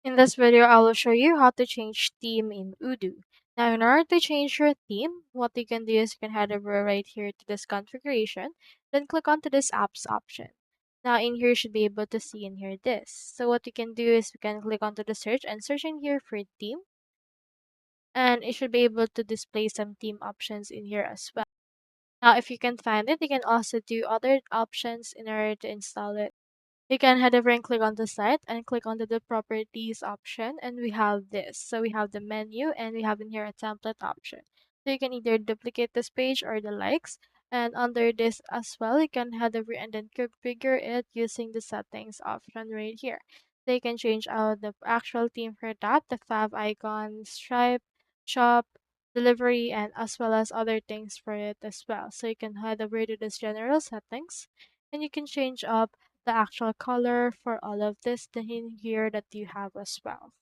In this video, I will show you how to change theme in Odoo. Now, in order to change your theme, what you can do is you can head over right here to this configuration, then click onto this apps option. Now, in here, you should be able to see in here this. So what you can do is you can click onto the search and search in here for theme, and it should be able to display some theme options in here as well. Now, if you can find it, you can also do other options in order to install it. You can head over and click on the site and click on the properties option, and we have this. So we have the menu and we have in here a template option. So you can either duplicate this page or the likes, and under this as well you can head over and then configure it using the settings option right here. So you can change out the actual theme for that, the fav icon, stripe, shop, delivery, and as well as other things for it as well. So you can head over to this general settings and you can change up the actual color for all of this in here that you have as well.